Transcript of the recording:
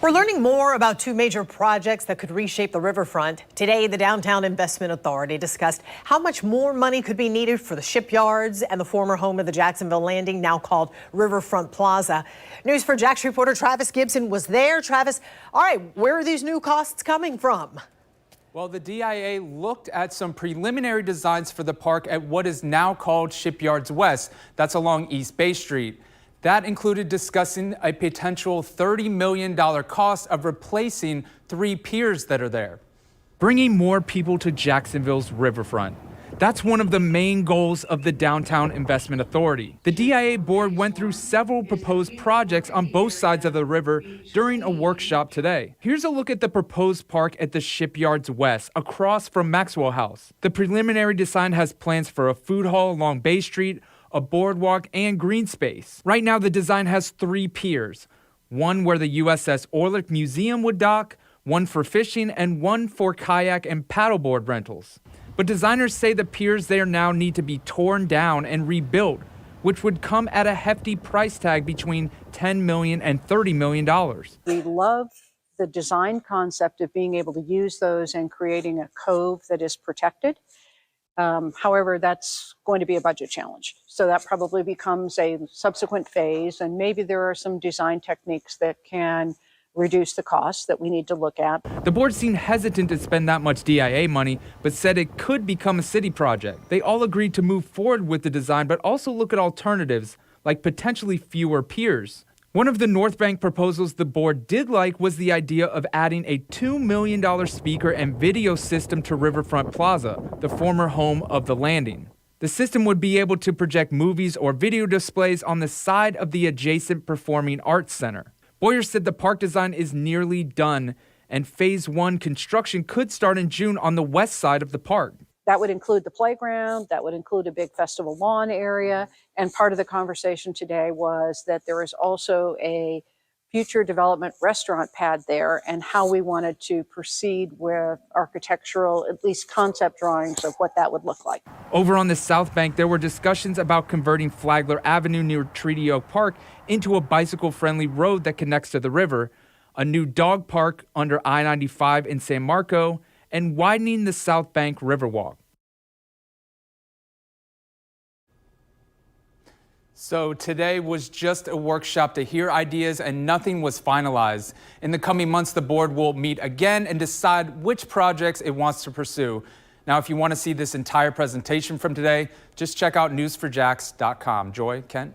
We're learning more about two major projects that could reshape the riverfront. Today, the Downtown Investment Authority discussed how much more money could be needed for the shipyards and the former home of the Jacksonville Landing, now called Riverfront Plaza. News for Jax reporter Travis Gibson was there. Travis, all right, where are these new costs coming from? Well, the DIA looked at some preliminary designs for the park at what is now called Shipyards West. That's along East Bay Street. That included discussing a potential $30 million cost of replacing 3 piers that are there. Bringing more people to Jacksonville's riverfront. That's one of the main goals of the Downtown Investment Authority. The DIA board went through several proposed projects on both sides of the river during a workshop today. Here's a look at the proposed park at the Shipyards West, across from Maxwell House. The preliminary design has plans for a food hall along Bay Street, a boardwalk, and green space. Right now, the design has 3 piers, one where the USS Orlick Museum would dock, one for fishing, and one for kayak and paddleboard rentals. But designers say the piers there now need to be torn down and rebuilt, which would come at a hefty price tag between $10 million and $30 million. We love the design concept of being able to use those and creating a cove that is protected. However, that's going to be a budget challenge. So that probably becomes a subsequent phase, and maybe there are some design techniques that can reduce the costs that we need to look at. The board seemed hesitant to spend that much DIA money, but said it could become a city project. They all agreed to move forward with the design, but also look at alternatives, like potentially fewer piers. One of the Northbank proposals the board did like was the idea of adding a $2 million speaker and video system to Riverfront Plaza, the former home of the Landing. The system would be able to project movies or video displays on the side of the adjacent Performing Arts Center. Boyer said the park design is nearly done, and Phase 1 construction could start in June on the west side of the park. That would include the playground, that would include a big festival lawn area, and part of the conversation today was that there is also a future development restaurant pad there, and how we wanted to proceed with architectural, at least concept drawings of what that would look like. Over on the Southbank, there were discussions about converting Flagler Avenue near Treaty Oak Park into a bicycle-friendly road that connects to the river, a new dog park under I-95 in San Marco, and widening the Southbank Riverwalk. So today was just a workshop to hear ideas, and nothing was finalized. In the coming months, the board will meet again and decide which projects it wants to pursue. Now, if you want to see this entire presentation from today, just check out newsforjax.com. Joy, Kent?